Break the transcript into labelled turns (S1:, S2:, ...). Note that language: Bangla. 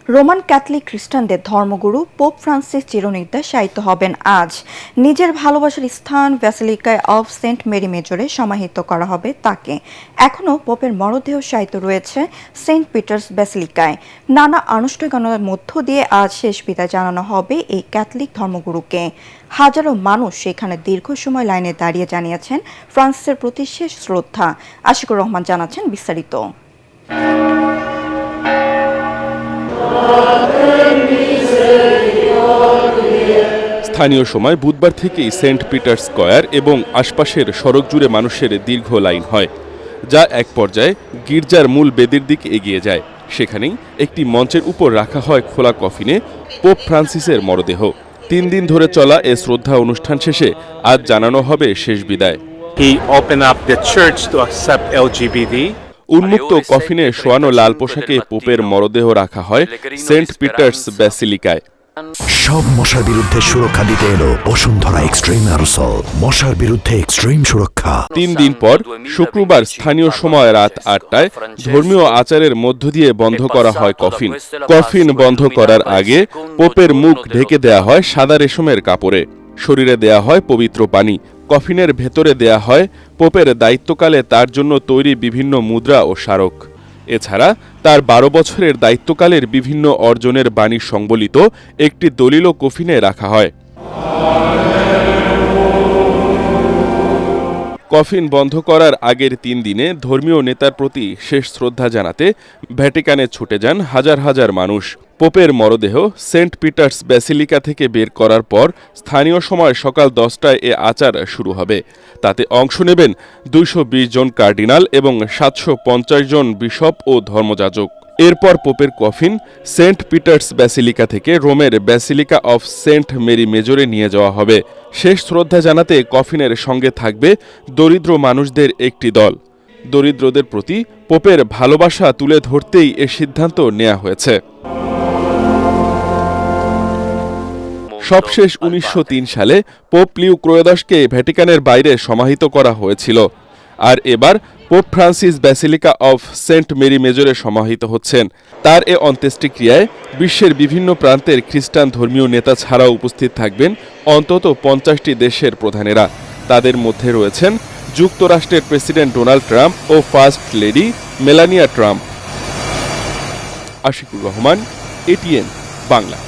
S1: রোমান ক্যাথলিক খ্রিস্টানদের ধর্মগুরু পোপ ফ্রান্সিস চিরনিদ্রায় শায়িত হবেন আজ। নিজের ভালোবাসার স্থান ব্যাসিলিকায় অফ সেন্ট মেরি মেজরে সমাহিত করা হবে তাকে। এখনও পোপের মরদেহ শায়িত রয়েছে সেন্ট পিটার্স ব্যাসিলিকায়। নানা আনুষ্ঠানিকতার মধ্য দিয়ে আজ শেষ বিদায় জানানো হবে এই ক্যাথলিক ধর্মগুরুকে। হাজারো মানুষ সেখানে দীর্ঘ সময় লাইনে দাঁড়িয়ে জানিয়েছেন ফ্রান্সিসের প্রতি শেষ শ্রদ্ধা। আশিকুর রহমান জানাচ্ছেন বিস্তারিত।
S2: স্থানীয় সময় বুধবার থেকেই সেন্ট পিটার্স স্কয়ার এবং আশপাশের সড়ক জুড়ে মানুষের দীর্ঘ লাইন হয়, যা এক পর্যায়ে গির্জার মূল বেদির দিকে এগিয়ে যায়। সেখানেই একটি মঞ্চের উপর রাখা হয় খোলা কফিনে পোপ ফ্রান্সিসের মরদেহ। 3 দিন ধরে চলা এ শ্রদ্ধা অনুষ্ঠান শেষে আজ জানানো হবে শেষ বিদায়। উন্মুক্ত কফিনে শোয়ানো লাল পোশাকে পোপের মরদেহ রাখা হয় সেন্ট পিটার্স ব্যাসিলিকায়।
S3: সব মশার বিরুদ্ধে সুরক্ষা দিতে এলো বসুন্ধরা এক্সট্রিম অ্যারোসল, মশার বিরুদ্ধে এক্সট্রিম সুরক্ষা।
S2: 3 দিন পর শুক্রবার স্থানীয় সময় রাত 8টায় ধর্মীয় আচারের মধ্য দিয়ে বন্ধ করা হয় কফিন। কফিন বন্ধ করার আগে পোপের মুখ ঢেকে দেয়া হয় সাদা রেশমের কাপড়ে। শরীরে দেয়া হয় পবিত্র পানি। কফিনের ভেতরে দেয়া হয় পোপের দায়িত্বকালে তার জন্য তৈরি বিভিন্ন মুদ্রা ও স্মারক। এছাড়া তার 12 বছরের দায়িত্বকালের বিভিন্ন অর্জনের বাণী সংবলিত একটি দলিলও কফিনে রাখা হয়। কফিন বন্ধ করার আগের 3 দিনে ধর্মীয় নেতার প্রতি শেষ শ্রদ্ধা জানাতে ভ্যাটিকানে ছুটে যান হাজার হাজার মানুষ। পোপের মরদেহ সেন্ট পিটার্স ব্যাসিলিকা থেকে বের করার পর স্থানীয় সময় সকাল 10টায় এ আচার শুরু হবে। তাতে অংশ নেবেন 220 জন কার্ডিনাল এবং 750 জন বিশপ ও ধর্মযাজক। এরপর পোপের কফিন সেন্ট পিটার্স ব্যাসিলিকা থেকে রোমের ব্যাসিলিকা অফ সেন্ট মেরি মেজরে নিয়ে যাওয়া হবে। শেষ শ্রদ্ধা জানাতে কফিনের সঙ্গে থাকবে দরিদ্র মানুষদের একটি দল। দরিদ্রদের প্রতি পোপের ভালোবাসা তুলে ধরতেই এ সিদ্ধান্ত নেওয়া হয়েছে। সবশেষ 1903 সালে পোপ লিও ত্রয়োদশকে ভ্যাটিকানের বাইরে সমাহিত করা হয়েছিল। আর এবার Pope Francis basilica of Saint Mary মেজরে সমাহিত হচ্ছেন। তার এ অন্ত্যেষ্টিক্রিয়ায় বিশ্বের বিভিন্ন প্রান্তের খ্রিস্টান ধর্মীয় নেতা ছাড়াও উপস্থিত থাকবেন অন্তত 50টি দেশের প্রধানেরা। তাদের মধ্যে রয়েছেন যুক্তরাষ্ট্রের প্রেসিডেন্ট ডোনাল্ড ট্রাম্প ও first lady Melania Trump. Ashikur Rahman, ATN Bangla.